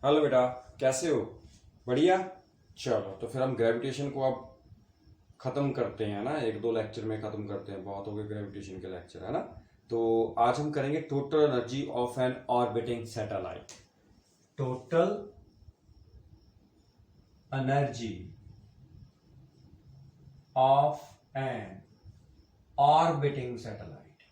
Hello बेटा, कैसे हो? बढ़िया। चलो तो फिर हम ग्रेविटेशन को अब खत्म करते हैं ना, एक दो लेक्चर में खत्म करते हैं। बहुत हो गए ग्रेविटेशन के लेक्चर, है ना। तो आज हम करेंगे total energy of an orbiting satellite. Total energy of an orbiting satellite.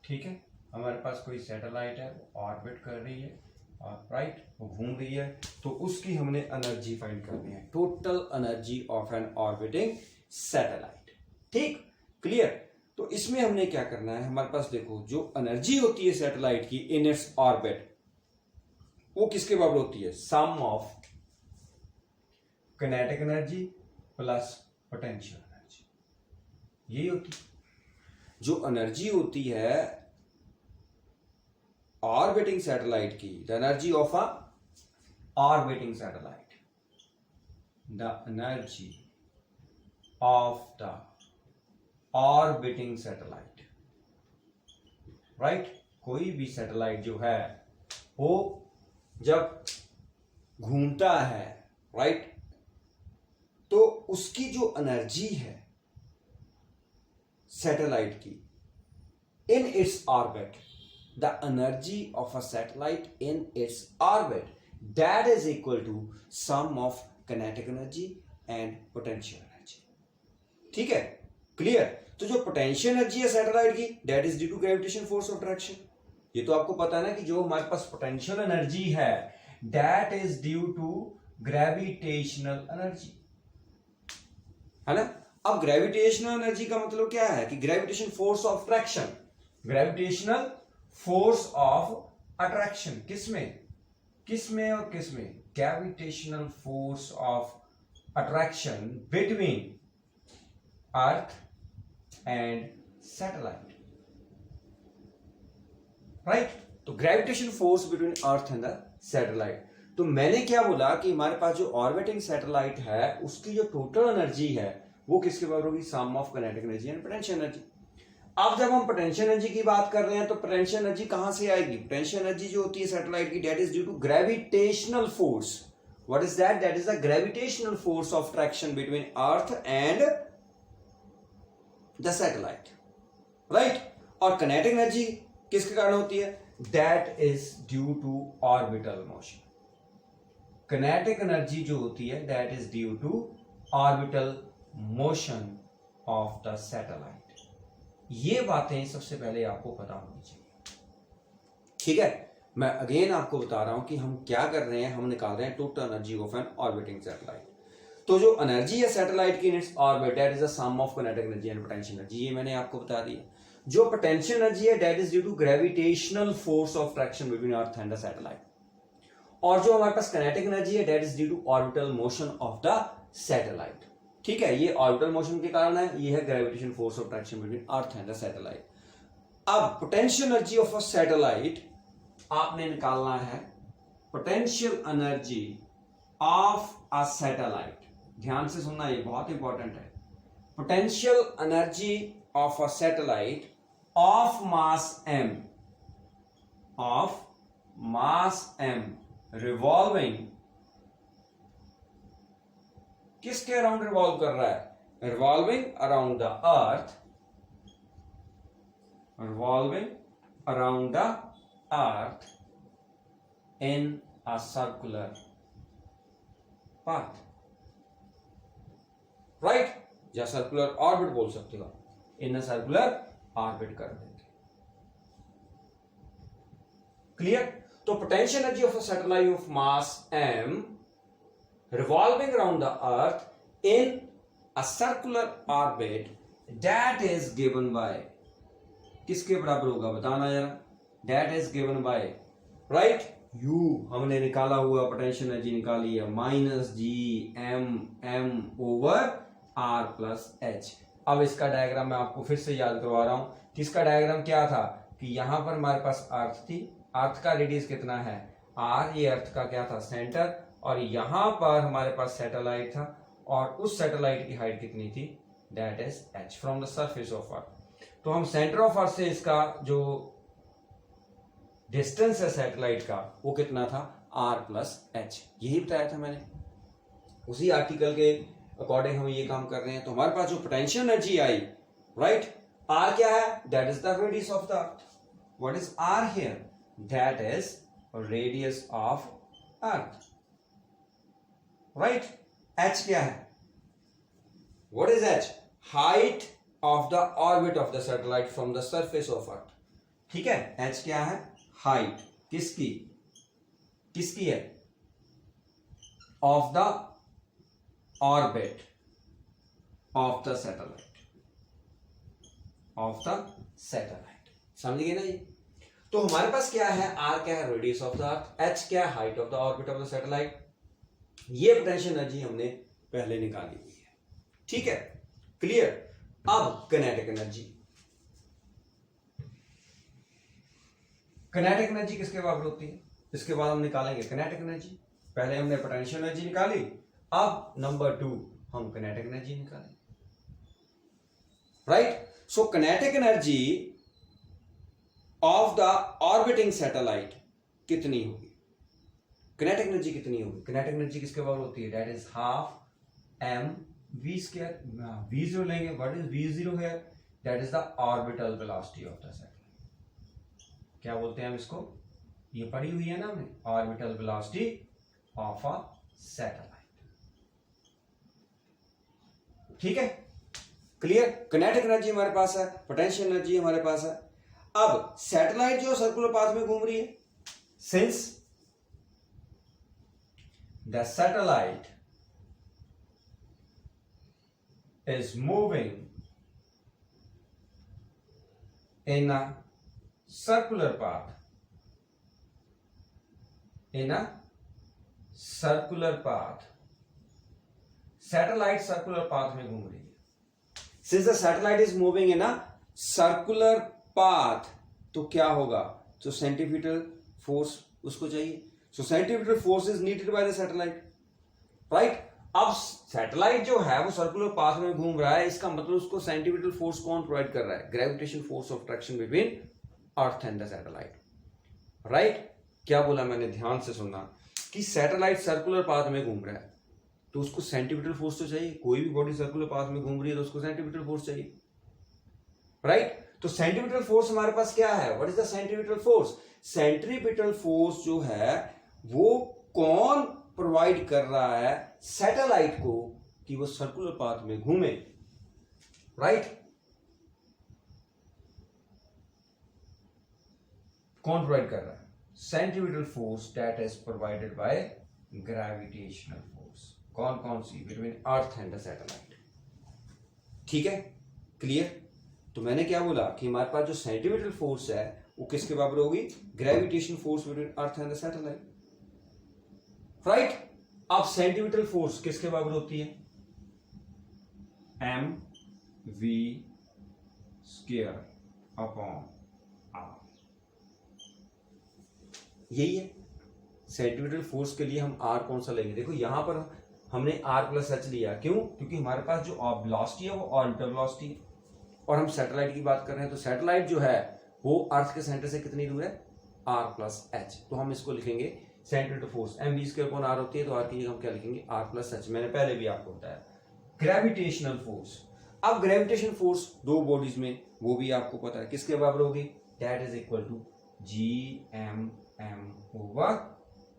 ठीक है, हमारे पास कोई सैटेलाइट है, वो ऑर्बिट कर रही है और राइट वो घूम रही है, तो उसकी हमने एनर्जी फाइंड करनी है। Total energy of an orbiting satellite. ठीक, क्लियर। तो इसमें हमने क्या करना है, हमारे पास देखो जो एनर्जी होती है सैटेलाइट की इन इट्स ऑर्बिट, वो किसके बराबर होती है? Sum of kinetic energy plus potential energy. यही होती है जो एनर्जी होती है ऑर्बिटिंग सैटेलाइट की, the energy of a orbiting satellite, the energy of the orbiting satellite. Right, कोई भी सैटेलाइट जो है वो जब घूमता है, राइट, तो उसकी जो एनर्जी है सैटेलाइट की in its orbit, the energy of a satellite in its orbit, that is equal to sum of kinetic energy and potential energy. ठीक है, क्लियर। तो जो पोटेंशियल एनर्जी है सैटेलाइट की, that is due to gravitation force of attraction। ये तो आपको पता है ना कि जो हमारे पास पोटेंशियल एनर्जी है that is due to gravitational energy, है ना। अब ग्रेविटेशनल एनर्जी का मतलब क्या है कि gravitation force of attraction, gravitational force of attraction किसमें किसमें और किसमें? Gravitational force of attraction between earth and satellite. Right, तो gravitation force between earth and the satellite. तो मैंने क्या बोला कि हमारे पास जो ऑर्बिटिंग सैटेलाइट है उसकी जो टोटल एनर्जी है वो किसके बराबर होगी? Sum of kinetic energy and potential energy. अब जब हम पोटेंशियल एनर्जी की बात कर रहे हैं तो पोटेंशियल एनर्जी कहां से आएगी? पोटेंशियल एनर्जी जो होती है सैटेलाइट की, that is due to gravitational force. What is that? That is the gravitational force of attraction between earth and the satellite. Right, और काइनेटिक एनर्जी किसके कारण होती है? That is due to orbital motion. Kinetic energy जो होती है that is due to orbital motion of the satellite. ये बातें सबसे पहले आपको पता होनी चाहिए। ठीक है, मैं अगेन आपको बता रहा हूं कि हम क्या कर रहे हैं, हम निकाल रहे हैं total energy of an orbiting satellite. तो जो एनर्जी है सैटेलाइट की in its orbit, that is the sum of kinetic energy and potential energy. ये मैंने आपको बता दिया। जो पोटेंशियल एनर्जी है that is due to gravitational force of attraction between earth and the satellite. और जो हमारे पास काइनेटिक एनर्जी है that is due to orbital motion of the satellite. ठीक है, ये ऑर्बिटल मोशन के कारण है, ये है gravitation force of attraction between earth and the satellite. अब potential energy of a satellite आपने निकालना है। Potential energy of a satellite, ध्यान से सुनना, ये बहुत इंपॉर्टेंट है। Potential energy of a satellite of mass m, of mass m revolving, किसके अराउंड रिवॉल्व कर रहा है? Revolving around the earth, revolving around the earth in a circular path. Right, या सर्कुलर ऑर्बिट बोल सकते हो, इन अ सर्कुलर ऑर्बिट कर देंगे। क्लियर। तो potential energy of a satellite of mass m revolving around the earth in a circular orbit, that is given by, किसके बराबर होगा बताना जरा? that is given by, right, u, हमने निकाला हुआ पोटेंशियल एनर्जी निकाली है, minus G M over R plus H. अब इसका डायग्राम मैं आपको फिर से याद करवा रहा हूं कि इसका डायग्राम क्या था कि यहां पर हमारे पास अर्थ थी, अर्थ का रेडियस कितना है आर, ये अर्थ का क्या था सेंटर, और यहां पर हमारे पास सैटेलाइट था और उस सैटेलाइट की हाइट कितनी थी? That is h from the surface of अर्थ। तो हम सेंटर ऑफ अर्थ से इसका जो डिस्टेंस है सैटेलाइट का वो कितना था r प्लस एच, यही बताया था मैंने। उसी आर्टिकल के अकॉर्डिंग हम ये काम कर रहे हैं। तो हमारे पास जो पोटेंशियल एनर्जी आई, राइट, r क्या है, that is the radius of the earth. What is r here, that is radius of earth, right. h क्या है, what is h, height of the orbit of the satellite from the surface of अर्थ, ठीक है। h क्या है, height किसकी, किसकी है, of the orbit of the satellite, of the satellite, समझ गए ना ये। तो हमारे पास क्या है, r क्या है, radius of the earth, h क्या है, height of the orbit of the satellite. ये पोटेंशियल एनर्जी हमने पहले निकाली हुई है, ठीक है, क्लियर। अब किनेटिक एनर्जी, किनेटिक एनर्जी किसके बराबर होती है, इसके बाद हम निकालेंगे किनेटिक एनर्जी। पहले हमने पोटेंशियल एनर्जी निकाली, अब नंबर 2 हम किनेटिक एनर्जी निकालेंगे, right. So kinetic energy of the orbiting satellite कितनी होगी, किनेटिक एनर्जी कितनी होगी, किनेटिक एनर्जी किसके बराबर होती है, that is half M V square, V zero लेंगे, what is V zero here, that is the orbital velocity of the satellite. क्या बोलते हैं हम इसको, ये पढ़ी हुई है ना हमने, orbital velocity of a satellite, ठीक है, क्लियर। किनेटिक एनर्जी हमारे पास है, पोटेंशियल एनर्जी हमारे पास है। अब सैटेलाइट जो सर्कुलर पाथ में घूम रही है, since the satellite is moving in a circular path, in a circular path, satellite circular path में घूम रही है। Since the satellite is moving in a circular path, तो क्या होगा, तो सेंट्रीफ्यूगल फोर्स उसको चाहिए, so centrifugal force is needed by the satellite, right। अब सैटेलाइट जो है वो सर्कुलर पाथ में घूम रहा है, इसका मतलब उसको सेंट्रीपिटल फोर्स कौन प्रोवाइड कर रहा है, gravitation force of attraction between earth and the satellite, right. क्या बोला मैंने, ध्यान से सुनना, कि सैटेलाइट सर्कुलर पाथ में घूम रहा है तो उसको सेंट्रीपिटल फोर्स तो चाहिए, कोई भी बॉडी सर्कुलर पाथ में घूम रही है तो उसको सेंट्रीपिटल फोर्स चाहिए, राइट। तो सेंट्रीपिटल फोर्स हमारे पास क्या है, what is the centripetal force, centripetal force जो है वो कौन प्रोवाइड कर रहा है सैटेलाइट को कि वो सर्कुलर पाथ में घूमे, राइट। कौन प्रोवाइड कर रहा है, centripetal force that is provided by gravitational force, कौन कौन सी, between earth and the satellite, ठीक है, क्लियर। तो मैंने क्या बोला कि हमारे पास जो सेंट्रीपिटल फोर्स है वो किसके बराबर होगी, gravitation force between earth and the satellite, right. अब सेंट्रीपिटल फोर्स किसके बराबर होती है, M V square upon R, यही है सेंट्रीपिटल फोर्स के लिए हम आर कौन सा लेंगे, देखो यहां पर हमने आर प्लस एच लिया, क्यों, क्योंकि हमारे पास जो वेलोसिटी है वो ऑर्बिटल वेलोसिटी है, और हम सैटेलाइट की बात कर रहे हैं, तो सैटेलाइट जो है वो अर्थ के सेंटर से कितनी दूर है, आर प्लस एच, तो हम इसको लिखेंगे centripetal force M V square upon R होती है, तो आर की जगह हम क्या लिखेंगे, आर प्लस एच, मैंने पहले भी आपको बताया। ग्रेविटेशनल फोर्स, अब ग्रेविटेशन फोर्स दो बॉडीज में, वो भी आपको पता है किसके बराबर होगी, that is equal to G M M over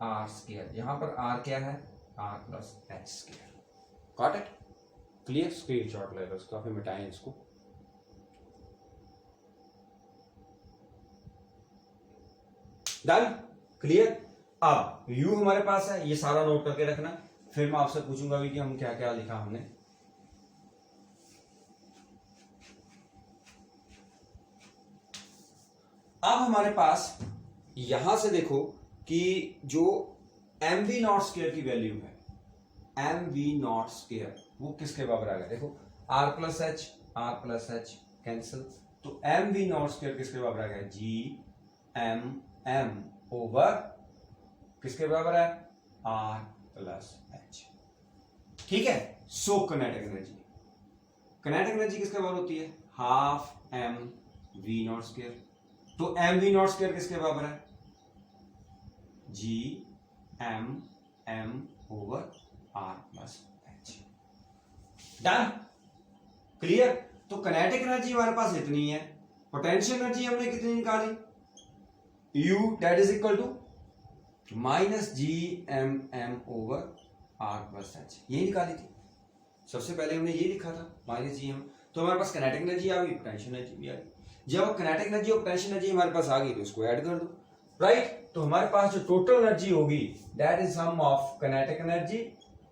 R square, यहां पर आर क्या है, R plus H square, got it, clear. Screenshot ले लो इसका, फिर मिटाएं इसको, डन, क्लियर। अब यू हमारे पास है, ये सारा नोट करके रखना, फिर मैं आपसे पूछूंगा भी कि हम क्या क्या लिखा हमने। अब हमारे पास यहां से देखो कि जो एम वी नॉट स्क्वायर की वैल्यू है, एम वी नॉट स्क्वायर वो किसके बराबर आ गया, देखो आर प्लस एच कैंसिल, तो एम वी नॉट स्क्वायर किसके बराबर आ गया, जी एम एम ओवर किसके बराबर है, आर प्लस एच, ठीक है। So kinetic energy, kinetic energy किसके बराबर होती है, half M V naught square, तो एम वी नॉट स्क्वायर किसके बराबर है, G M over R plus H. Done, clear. तो काइनेटिक एनर्जी हमारे पास इतनी है, पोटेंशियल एनर्जी हमने कितनी निकाली, U that is equal to minus G M over R plus H, ये निकाली थी। सबसे पहले हमने ये लिखा था माइनस जी एम, तो हमारे पास काइनेटिक एनर्जी आ गई, पोटेंशियल एनर्जी भी आ गई। जब काइनेटिक एनर्जी और पोटेंशियल एनर्जी हमारे पास आ गई तो इसको ऐड कर दो, राइट। तो हमारे पास जो टोटल एनर्जी होगी that is sum of kinetic energy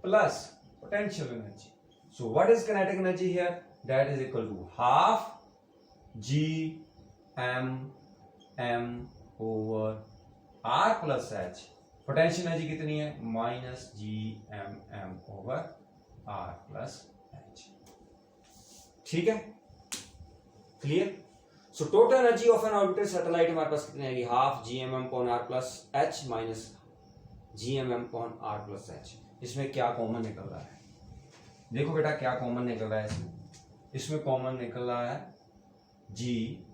plus potential energy. So what is kinetic energy here, that is equal to half G M over R plus H. Potential energy कितनी है, minus G M over R plus H. ठीक है, clear. So total energy of an orbital satellite हमारे पास कितनी आएगी, half G M upon R plus H minus G M upon R plus H. इसमें क्या कॉमन निकल रहा है, देखो बेटा क्या कॉमन निकल रहा है इसमें कॉमन निकल रहा है G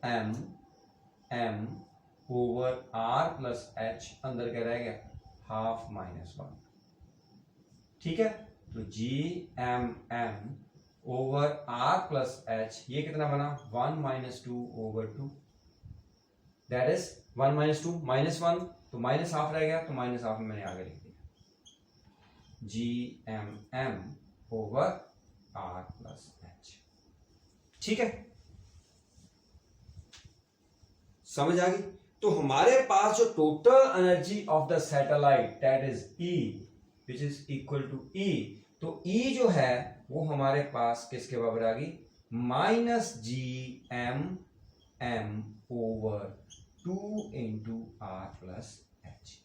M over R plus H, अंदर क्या रह गया हाफ माइनस वन। ठीक है, तो G M over R plus H, ये कितना बना 1 minus 2 over 2, that is 1 minus 2 minus 1, तो माइनस हाफ रह गया, तो माइनस हाफ में मैंने आगे लिख दिया G M over R plus H. ठीक है, समझ आ गई। तो हमारे पास जो total energy of the satellite that is E which is equal to E, तो E जो है वो हमारे पास किसके बराबर आ गई, minus G M over 2 into R plus H.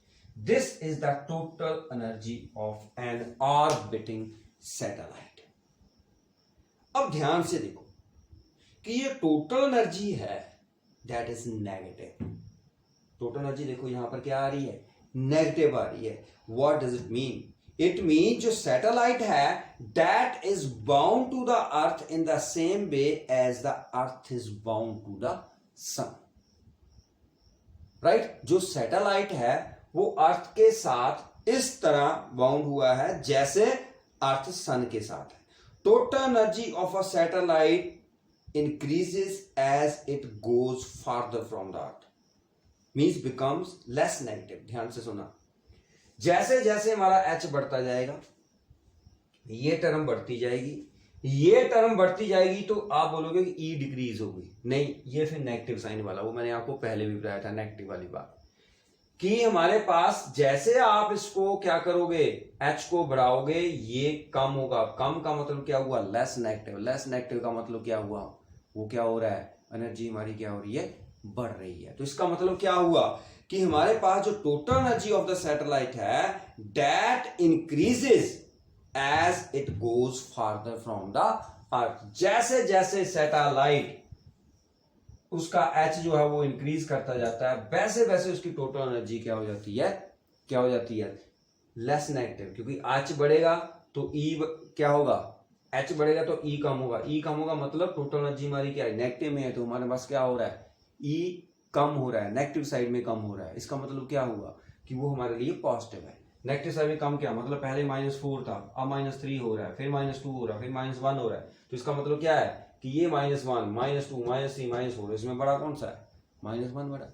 This is the total energy of an orbiting satellite. अब ध्यान से देखो कि ये टोटल एनर्जी है that is negative. Total energy देखो यहां पर क्या आ रही है, नेगेटिव आ रही है। What does it mean, it mean जो सैटेलाइट है that is bound to the earth in the same way as the earth is bound to the sun, right. जो सैटेलाइट है वो अर्थ के साथ इस तरह बाउंड हुआ है जैसे अर्थ सन के साथ है। Total energy of a satellite increases as it goes farther from the earth, means becomes less negative। ध्यान से सुना, जैसे जैसे हमारा h बढ़ता जाएगा ये टर्म बढ़ती जाएगी, ये टर्म बढ़ती जाएगी, तो आप बोलोगे कि E डिक्रीज हो गई, नहीं, ये फिर नेगेटिव साइन वाला, वो मैंने आपको पहले भी बताया था नेगेटिव वाली बात, कि हमारे पास जैसे आप इसको क्या करोगे, h को बढ़ाओगे ये कम होगा। कम का मतलब क्या हुआ, लेस नेगेटिव। लेस नेगेटिव का मतलब क्या हुआ, वो क्या हो रहा है, एनर्जी हमारी क्या हो रही है, बढ़ रही है। तो इसका मतलब क्या हुआ कि हमारे पास जो total energy of the satellite है that increases as it goes farther from the earth. जैसे जैसे सैटेलाइट उसका एच जो है वो इंक्रीज करता जाता है, वैसे वैसे उसकी टोटल एनर्जी क्या हो जाती है, क्या हो जाती है, लेस नेगेटिव। क्योंकि एच बढ़ेगा तो ई क्या होगा, एच बढ़ेगा तो ई कम होगा। ई कम होगा मतलब टोटल एनर्जी हमारी क्या है, नेगेटिव में है, तो हमारे पास क्या हो रहा है, ई कम हो रहा है, नेगेटिव साइड में कम हो रहा है। इसका मतलब क्या हुआ कि वो हमारे लिए पॉजिटिव है। नेगेटिव साइड में कम क्या मतलब, पहले -4 था, अब -3 हो रहा है, फिर -2 हो रहा है, फिर -1 हो रहा है। तो इसका मतलब क्या है कि ये -1 -2 -3 -4, इसमें बड़ा कौन सा है, -1 बड़ा,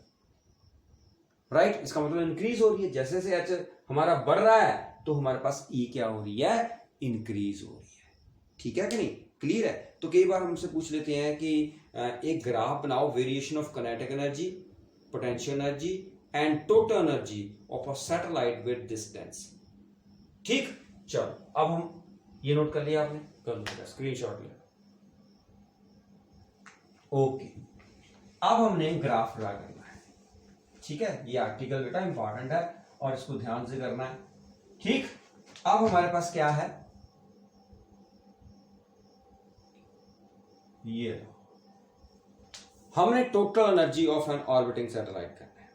राइट। इसका मतलब इंक्रीज हो रही है। जैसे जैसे एच हमारा बढ़ रहा है तो हमारे पास ई क्या हो रही है, इंक्रीज हो रही है। ठीक है कि नहीं, क्लियर है। तो कई बार हमसे पूछ लेते हैं कि एक ग्राफ बनाओ, variation of kinetic energy, potential energy and total energy of a satellite with distance. ठीक, चलो अब हम ये नोट कर लिया आपने, कर लो स्क्रीनशॉट लिया। ओके, अब हमने ग्राफ ड्रा करना है। ठीक है, ये आर्टिकल बेटा इंपॉर्टेंट है और इसको ध्यान से करना है। ठीक, अब हमारे पास क्या है, ये हमने total energy of an orbiting satellite करना है।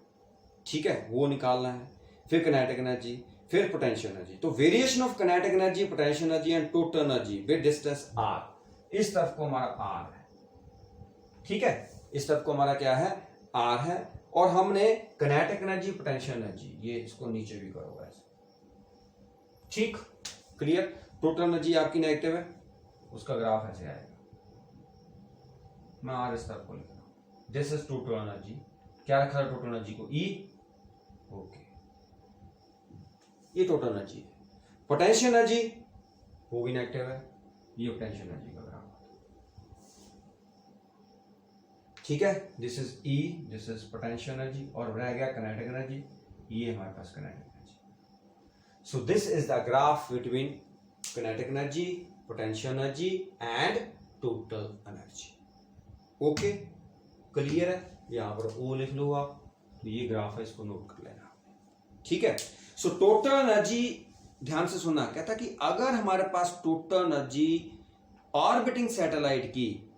ठीक है, वो निकालना है, फिर काइनेटिक एनर्जी, फिर पोटेंशियल एनर्जी। तो variation of kinetic energy, potential energy and total energy with distance r, इस तरफ को हमारा r है। ठीक है, इस तरफ को हमारा क्या है, r है, और हमने किनेटिक एनर्जी, पोटेंशियल एनर्जी, ये इसको नीचे भी करो ऐसे, ठीक, क्लियर। टोटल एनर्जी आपकी नेगेटिव है, उसका ग्राफ ऐसे आएगा, मैं आर इस तरफ को लिख रहा हूं, दिस इज टोटल एनर्जी, क्या रखा है टोटल एनर्जी को, ई, ओके, ये टोटल एनर्जी है। पोटेंशियल एनर्जी वो भी नेगेटिव है, ये पोटेंशियल एनर्जी का ग्राफ, ठीक है, this is E, this is potential energy, और रह गया किनेटिक एनर्जी, ये हमारे पास kinetic energy. So this is the graph between kinetic energy, potential energy and total energy. Okay, clear है, यहां पर ओ लिख लो आप, तो ये ग्राफ है, इसको नोट कर लेना, ठीक है। सो टोटल एनर्जी, ध्यान से सुनना, कहता कि अगर हमारे पास टोटल एनर्जी ऑर्बिटिंग सैटेलाइट की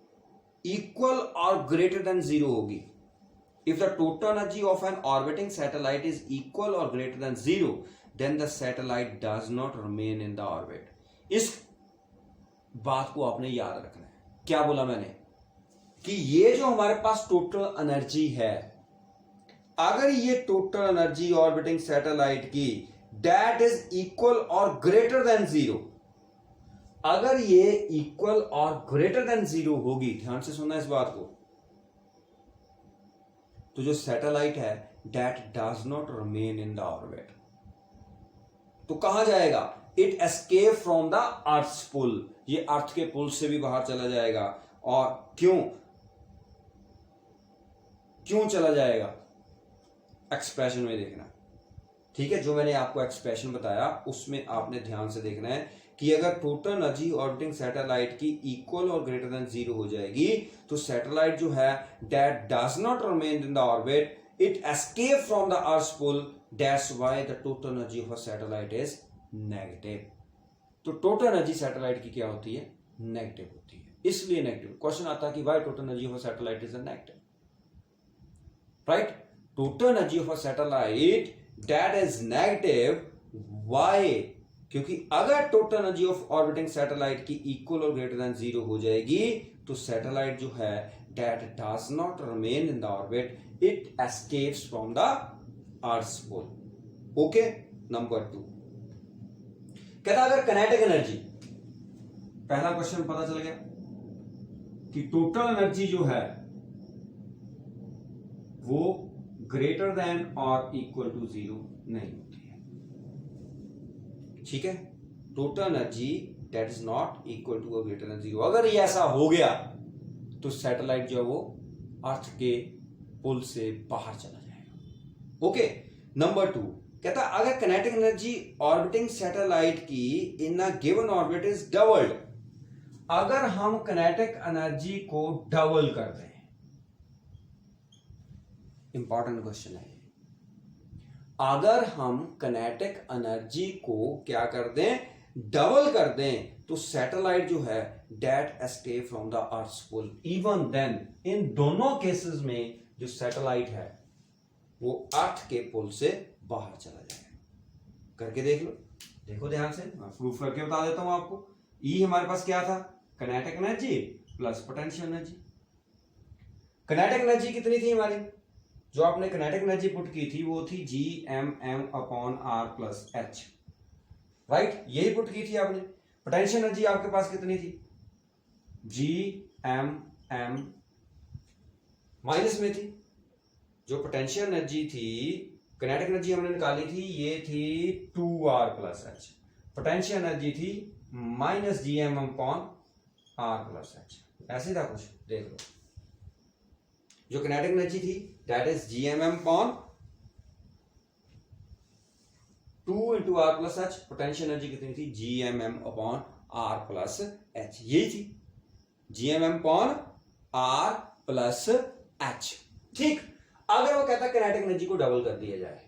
इक्वल और ग्रेटर देन जीरो होगी, if the total energy of an orbiting satellite is equal और greater than zero, then the satellite does not remain in the orbit. इस बात को आपने याद रखना है। क्या बोला मैंने कि ये जो हमारे पास टोटल एनर्जी है, अगर ये टोटल एनर्जी ऑर्बिटिंग सैटेलाइट की दैट इज इक्वल और ग्रेटर देन जीरो, अगर ये इक्वल और ग्रेटर देन जीरो होगी, ध्यान से सुनना इस बात को, तो जो सैटेलाइट है that does not remain in the orbit, तो कहां जाएगा, it escape from the earth's pull, ये अर्थ के पुल से भी बाहर चला जाएगा। और क्यों चला जाएगा, एक्सप्रेशन में देखना, ठीक है। जो मैंने आपको एक्सप्रेशन बताया उसमें आपने ध्यान से देखना है कि अगर टोटल एनर्जी ऑर्बिटिंग सैटेलाइट की इक्वल और ग्रेटर देन जीरो हो जाएगी, तो सैटेलाइट जो है that does not remain in the orbit, it escape from the earth's pull, that's why the total energy of a satellite is negative. तो total energy satellite की क्या होती है, नेगेटिव होती है, इसलिए नेगेटिव। क्वेश्चन आता है कि why total energy of a satellite is negative, right. Total energy of a satellite that is negative, why, क्योंकि अगर total energy of orbiting satellite की इक्वल और ग्रेटर देन जीरो हो जाएगी, तो सैटेलाइट जो है that does not remain in the orbit, it escapes from the earth's pole. Okay, number 2 कहता अगर किनेटिक एनर्जी, पहला क्वेश्चन पता चल गया कि टोटल एनर्जी जो है वो ग्रेटर देन और इक्वल टू जीरो नहीं होती है, ठीक है। Total energy that is not equal to और ग्रेटर देन जीरो, अगर ये ऐसा हो गया तो सैटेलाइट जो है वो अर्थ के पुल से बाहर चला जाएगा। ओके, नंबर 2 कहता अगर किनेटिक एनर्जी ऑर्बिटिंग सैटेलाइट की in a given orbit is doubled, अगर हम किनेटिक एनर्जी को डबल कर दें, इंपॉर्टेंट क्वेश्चन है, अगर हम किनेटिक एनर्जी को क्या कर दें, डबल कर दें, तो सैटेलाइट जो है that escape from the earth's pull, even then, in दोनों केसेस में जो सैटेलाइट है वो अर्थ के पुल से बाहर चला जाएगा। करके देख लो, देखो ध्यान से, मैं प्रूफ करके बता देता हूं आपको। ई हमारे पास क्या था, kinetic energy plus potential energy. Kinetic energy कितनी थी हमारी, जो आपने किनेटिक एनर्जी पुट की थी वो थी Gm/r+h, राइट, यही पुट की थी आपने। पोटेंशियल एनर्जी आपके पास कितनी थी, Gm माइनस में थी। जो पोटेंशियल एनर्जी थी, किनेटिक एनर्जी हमने निकाली थी, ये थी 2r+h, पोटेंशियल एनर्जी थी -Gm/r+h, ऐसे था कुछ, देख लो। जो किनेटिक एनर्जी थी that is Gm/2 × r+h, potential energy कितनी थी, Gmm/r+h, यही थी, Gmm/r+h, ठीक। अगर वो कहता किनेटिक एनर्जी को डबल कर दिया जाए,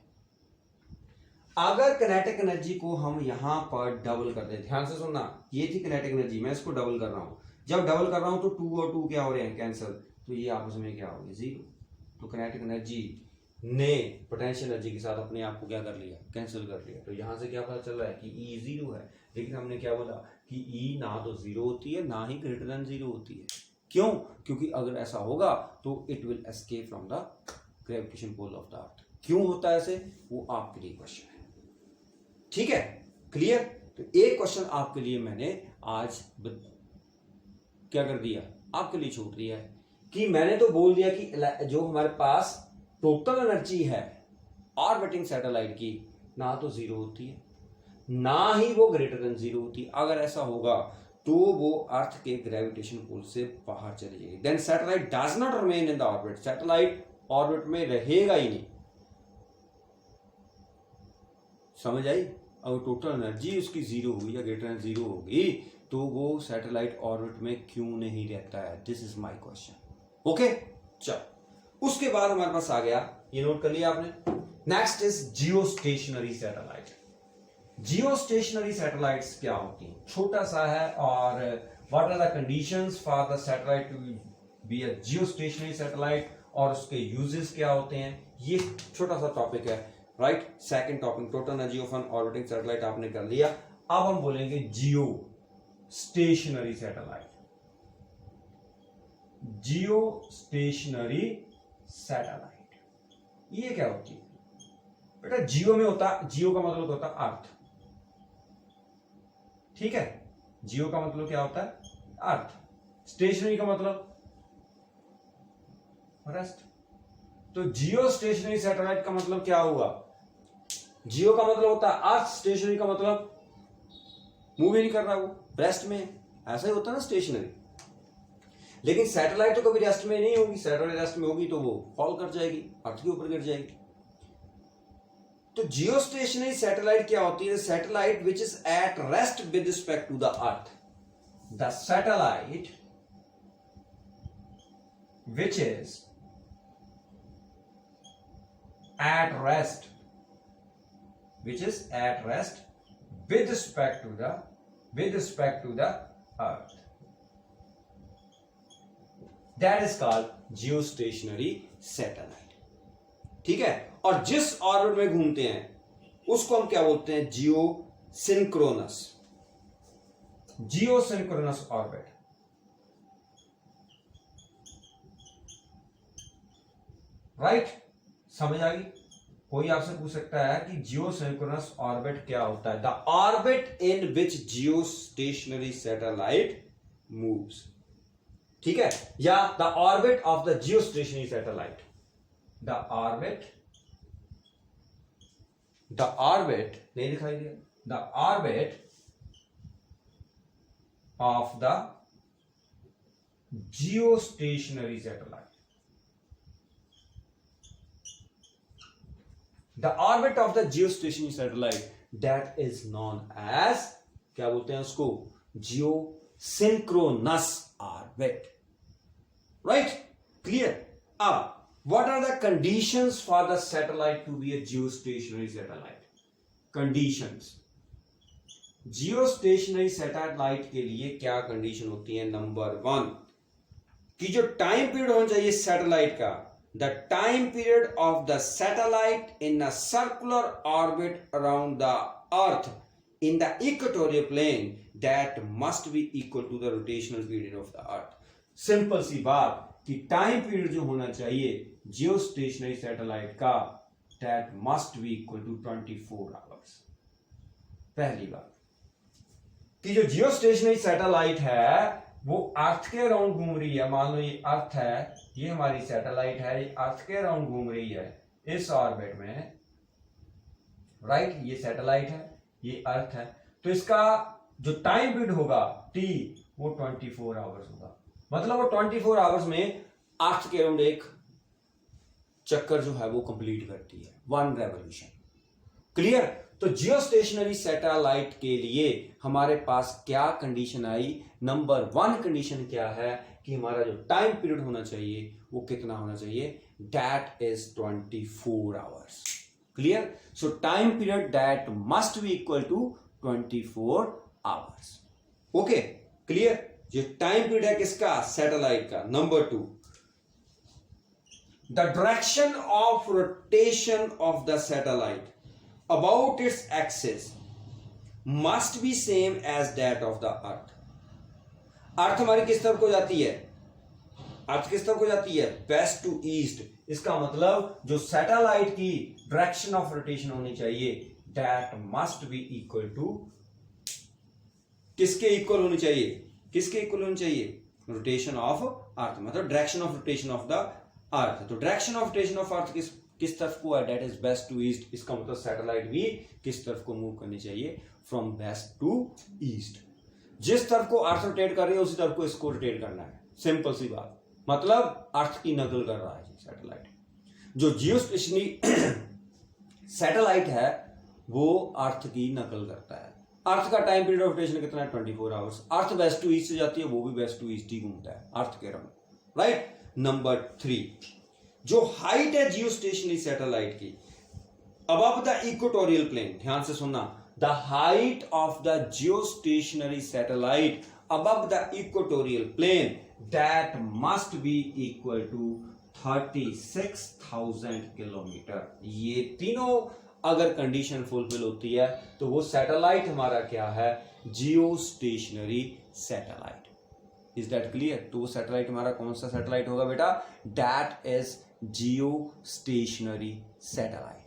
अगर किनेटिक एनर्जी को हम यहां पर डबल कर दें, ध्यान से सुनना, ये थी किनेटिक एनर्जी, मैं इसको डबल कर रहा हूं, जब डबल कर रहा हूं तो 2 और 2 क्या हो रहे हैं, कैंसिल, तो ये आपस में क्या हो गया, जीरो। तो किनेटिक एनर्जी ने पोटेंशियल एनर्जी के साथ अपने आप को क्या कर लिया, कैंसिल कर लिया। तो यहां से क्या पता चल रहा है कि ई जीरो है, लेकिन हमने क्या बोला कि ई ना तो जीरो होती है ना ही ग्रेटर देन जीरो होती है। क्यों, क्योंकि अगर ऐसा होगा तो it will escape from the gravitation pull of the earth. क्यों होता है ऐसे, वो आपके लिए क्वेश्चन है, ठीक है, क्लियर। तो एक क्वेश्चन आपके लिए मैंने आज क्या कर दिया, आपके लिए छोड़ दिया है कि मैंने तो बोल दिया कि जो हमारे पास टोटल एनर्जी है ऑर्बिटिंग सैटेलाइट की, ना तो जीरो होती है ना ही वो ग्रेटर देन जीरो होती है। अगर ऐसा होगा तो वो अर्थ के ग्रेविटेशन पुल से बाहर चली जाएगी। Then satellite does not remain in the orbit, satellite orbit में रहेगा ही नहीं। समझ आई? अगर टोटल एनर्जी उसकी जीरो होगी या ग्रेटर देन जीरो होगी तो वो सैटेलाइट ऑर्बिट में क्यों नहीं रहता है? This is my question. Okay, चलो उसके बाद हमारे पास आ गया, ये नोट कर लिया आपने, next is geostationary satellite. Geostationary satellites क्या होती हैं? छोटा सा है, और what are the conditions for the satellite to be a geostationary satellite, और उसके यूजेस क्या होते हैं, ये छोटा सा टॉपिक है, right. Second topic total energy of an orbiting satellite आपने कर लिया। अब हम बोलेंगे geostationary satellite. Geostationary satellite ये क्या होती है बेटा? जियो में होता, जियो का मतलब होता है अर्थ, ठीक है। जियो का मतलब क्या होता है? अर्थ। स्टेशनरी का मतलब रेस्ट। तो जियो स्टेशनरी सैटेलाइट का मतलब क्या हुआ? जियो का मतलब होता है अर्थ, स्टेशनरी का मतलब मूव ही नहीं कर रहा, वो रेस्ट में। ऐसा ही होता है ना स्टेशनरी। लेकिन सैटेलाइट तो कभी रेस्ट में नहीं होगी, सैटेलाइट रेस्ट में होगी तो वो फॉल कर जाएगी, अर्थ के ऊपर गिर जाएगी। तो जियो स्टेशनरी सैटेलाइट क्या होती है? Satellite which is at rest with respect to the earth. The satellite which is at rest, which is at rest with respect to the earth, that is called geostationary satellite, ठीक है। और जिस orbit में घूमते हैं उसको हम क्या बोलते हैं? जियो सिंक्रोनस, जियो सिंक्रोनस ऑर्बिट, राइट। समझ आ गई? कोई आपसे पूछ सकता है कि जियो सिंक्रोनस ऑर्बिट क्या होता है? The orbit in which Jio stationery satellite moves, ठीक है, या the orbit of the Jio stationery satellite. The orbit नहीं दिखाई दिया, the orbit of the Jio stationery satellite. The orbit of the geostationary satellite that is known as, क्या बोलते हैं उसको? Geosynchronous orbit, right? Clear? अब what are the conditions for the satellite to be a geostationary satellite? Conditions, geostationary satellite के लिए क्या condition होती है? नंबर 1 कि जो टाइम पीरियड होना चाहिए सैटेलाइट का, the time period of the satellite in a circular orbit around the earth in the equatorial plane, that must be equal to the rotational period of the earth। Simple सी बात कि time period जो होना चाहिए geostationary satellite का, that must be equal to 24 hours. पहली बात कि जो जियो स्टेशनरी सैटेलाइट है वो अर्थ के अराउंड घूम रही है। मान लो ये अर्थ है, ये हमारी सैटेलाइट है, ये अर्थ के अराउंड घूम रही है इस ऑर्बिट में, राइट। ये सैटेलाइट है, ये अर्थ है, तो इसका जो टाइम पीरियड होगा टी, वो 24 आवर्स होगा। मतलब वो 24 आवर्स में अर्थ के अराउंड एक चक्कर जो है वो कंप्लीट करती है, 1 रेवोल्यूशन। क्लियर? तो जियो स्टेशनरी सैटेलाइट के लिए हमारे पास क्या कंडीशन आई? नंबर 1 कंडीशन क्या है कि हमारा जो टाइम पीरियड होना चाहिए वो कितना होना चाहिए? That is 24 hours. Clear? So time period that must be equal to 24 hours. Okay, clear? ये टाइम पीरियड है किसका? सैटेलाइट का। Number 2, the direction of rotation of the satellite about its axis must be same as that of the earth। अर्थ हमारी किस तरफ को जाती है? अर्थ किस तरफ को जाती है, वेस्ट टू ईस्ट। इसका मतलब जो सैटेलाइट की डायरेक्शन ऑफ रोटेशन होनी चाहिए that must be equal to, किसके इक्वल होनी चाहिए, किसके इक्वल होनी चाहिए, रोटेशन ऑफ अर्थ, मतलब direction of rotation of the earth. तो direction of rotation of earth किस तरफ को है, that is west to east. इसका मतलब सैटेलाइट भी किस तरफ को मूव करनी चाहिए, फ्रॉम वेस्ट टू ईस्ट। जिस तरफ को अर्थ रोटेट कर रही है उसी तरफ को इसको रोटेट करना है, सिंपल सी बात। मतलब अर्थ की नकल कर रहा है सैटेलाइट। जो जियोस्टेशनरी सैटेलाइट है वो अर्थ की नकल करता है। अर्थ का टाइम पीरियड ऑफ रोटेशन कितना है, 24 hours. Earth west to east से जाती है, वो भी वेस्ट टू ईस्ट ही घूमता है अर्थ के राउंड, राइट। नंबर 3, जो हाइट है जियोस्टेशनरी सैटेलाइट की अबव द इक्वेटोरियल प्लेन, ध्यान से सुनना, the height of the geostationary satellite above the equatorial plane that must be equal to 36,000 kilometre. ये तीनों अगर कंडीशन फुलफिल होती है तो वो सैटेलाइट हमारा क्या है, geostationary satellite. Is that clear? तो वो सैटेलाइट हमारा कौन सा सैटेलाइट होगा बेटा, that is geostationary satellite.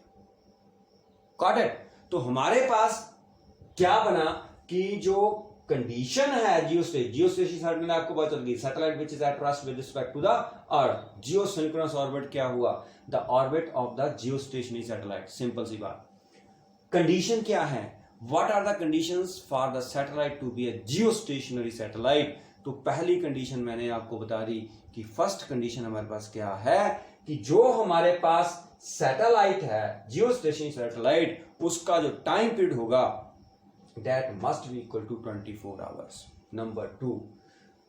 Got it? तो हमारे पास क्या बना कि जो कंडीशन है जियोस्टेशनरी सैटेलाइट, आपको पता चल गई, satellite which is at rest with respect to the earth. Geosynchronous orbit क्या हुआ, the orbit of the geostationary satellite. Simple सी बात। कंडीशन क्या है, what are the conditions for the satellite to be a geostationary satellite? तो पहली condition मैंने आपको बता दी कि फर्स्ट कंडीशन हमारे पास क्या है कि जो हमारे पास सैटेलाइट है जियोस्टेशनरी सैटेलाइट, उसका जो टाइम पीरियड होगा that must be equal to 24 hours. Number 2,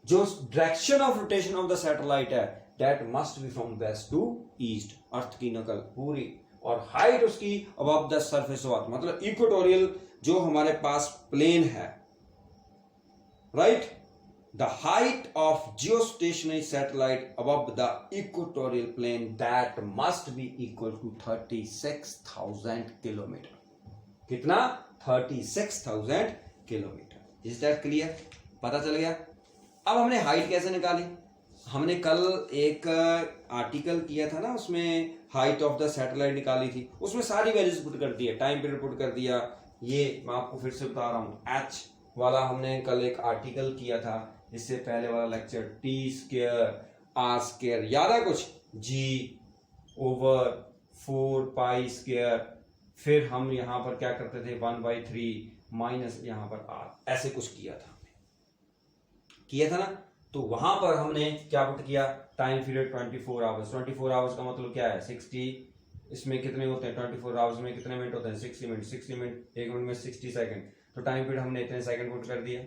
जो direction of rotation of the satellite है that must be from west to east, earth की नकल पूरी, और हाइट उसकी above the surface of earth, मतलब इक्वेटोरियल जो हमारे पास प्लेन है, right. The height of geostationary satellite above the equatorial plane that must be equal to 36,000 kilometre. कितना? 36,000 किलोमीटर। Is that clear? पता चल गया? अब हमने हाइट कैसे निकाली? हमने कल एक आर्टिकल किया था ना, उसमें हाइट ऑफ द सैटेलाइट निकाली थी, उसमें सारी वैल्यूज पुट कर दिया, टाइम पीरियड पुट कर दिया। ये मैं आपको फिर से बता रहा हूँ, एच वाला हमने कल एक आर्टिकल किया था, इससे पहले वाला lecture T square R square, याद है कुछ, जी ओवर 4 पाई स्क्वायर, फिर हम यहां पर क्या करते थे 1/3 माइनस यहां पर आर, ऐसे कुछ किया था ना। तो वहां पर हमने क्या पुट किया, टाइम पीरियड 24 आवर्स। 24 आवर्स का मतलब क्या है, 60, इसमें कितने होते हैं 24 आवर्स में कितने मिनट होते हैं, 60 मिनट। 60 मिनट, एक मिनट में 60 सेकंड, तो टाइम पीरियड हमने इतने सेकंड पुट कर दिया।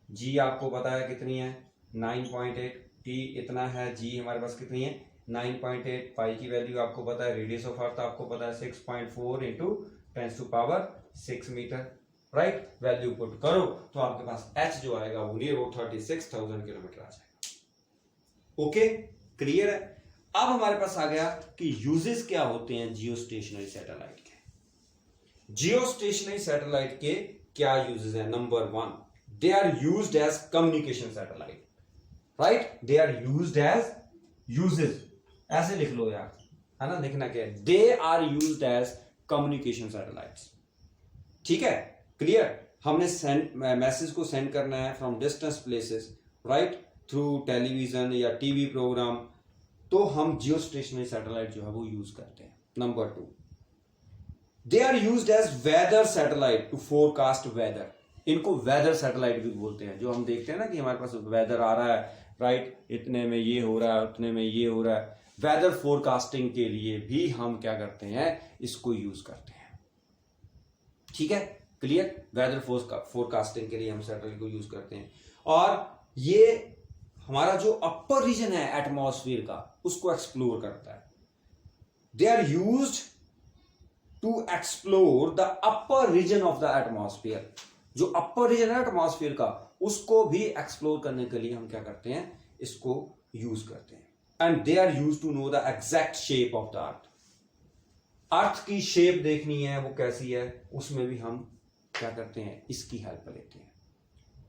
जी आपको पता है कितनी है, 9.8, टी इतना है, जी हमारे पास कितनी है 9.8, पाई की वैल्यू आपको पता है, रेडियस ऑफ अर्थ आपको पता है 6.4 into 10⁻6 metre, right. Value put करो तो आपके पास एच जो आएगा वो नियर 36,000 किलोमीटर आ जाएगा। ओके, क्लियर है? अब हमारे पास आ गया कि यूजेस क्या होते हैं जियोस्टेशनरी सैटेलाइट के। जियोस्टेशनरी सैटेलाइट के क्या यूजेस हैं? Number 1, they are used as communication satellite, right? they are used as uses, ऐसे लिख लो यार, है ना, लिखना क्या है, they are used as communication satellites। ठीक है, क्लियर? हमने मैसेज को सेंड करना है from distance places, right, through television या टीवी प्रोग्राम, तो हम जियोस्टेशनरी सैटेलाइट जो है वो यूज करते हैं। Number 2, they are used as weather satellite to forecast weather। इनको वेदर सैटेलाइट भी बोलते हैं। जो हम देखते हैं ना कि हमारे पास वेदर आ रहा है, राइट, इतने में ये हो रहा है, उतने में ये हो रहा है, वेदर फोरकास्टिंग के लिए भी हम क्या करते हैं, इसको यूज करते हैं। ठीक है, क्लियर? वेदर फोरकास्टिंग के लिए हम सैटेलाइट को यूज करते हैं। और ये हमारा जो अपर रीजन है एटमॉस्फेयर का, उसको एक्सप्लोर करता है। They are used to explore the upper region of the atmosphere. जो अपर रीजन है एटमॉस्फेयर का, उसको भी एक्सप्लोर करने के लिए हम क्या करते हैं, इसको यूज करते हैं। And they are use to know the exact shape of the earth. Earth की शेप देखनी है वो कैसी है, उसमें भी हम क्या करते हैं, इसकी हेल्प लेते हैं।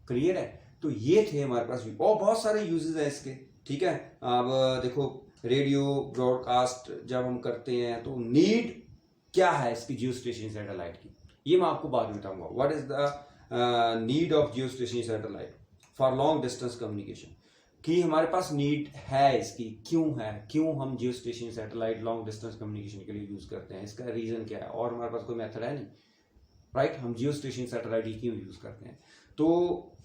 क्लियर है? तो ये थे हमारे पास भी और बहुत सारे यूजेस है इसके, ठीक है। अब देखो रेडियो ब्रॉडकास्ट जब हम करते हैं तो नीड क्या है इसकी जियो स्टेशनरी सैटेलाइट की, ये मैं आपको बाद में बताऊंगा। What is the need of Jio stationery satellite for long distance communication, कि हमारे पास नीड है इसकी, क्यों हम जियो stationery satellite long distance communication के लिए यूज करते हैं, इसका रीजन क्या है, और हमारे पास कोई मेथड है नहीं, राइट। हम जियो स्टेशनरी सैटेलाइट ही क्यों यूज करते हैं, तो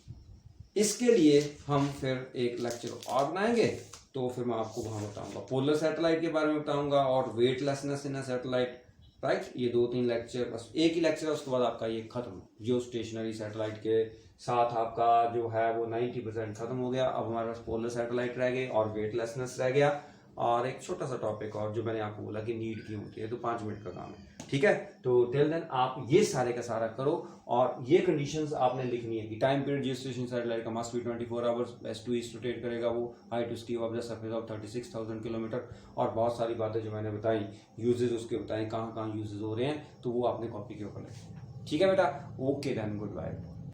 इसके लिए हम फिर एक लेक्चर और बनाएंगे, तो फिर मैं आपको वहां बताऊंगा, पोलर सैटेलाइट के बारे में बताऊंगा और weightlessness in a satellite, right. ये 2-3 लेक्चर, बस एक ही लेक्चर है, उसके बाद आपका ये खत्म। जियो स्टेशनरी सैटेलाइट के साथ आपका जो है वो 90% खत्म हो गया। अब हमारे पास पोलर सैटेलाइट रह गए और वेटलेसनेस रह गया, और एक छोटा सा टॉपिक और जो मैंने आपको बोला कि नीड क्यों होती है, तो 5 मिनट का काम है, ठीक है। तो टिल देन आप ये सारे का सारा करो, और ये कंडीशंस आपने लिखनी है कि टाइम पीरियड जियो स्टेशन सैटेलाइट का must be 24 hours, S2 east rotate करेगा वो, हाइट उसकी of the surface of 36,000 kilometre, और बहुत सारी बातें जो मैंने बताई, यूजेज उसके बताएं, कहाँ कहाँ यूजेज हो रहे हैं, तो वो आपने कॉपी के ऊपर लिखें, ठीक है बेटा। Okay then, good bye.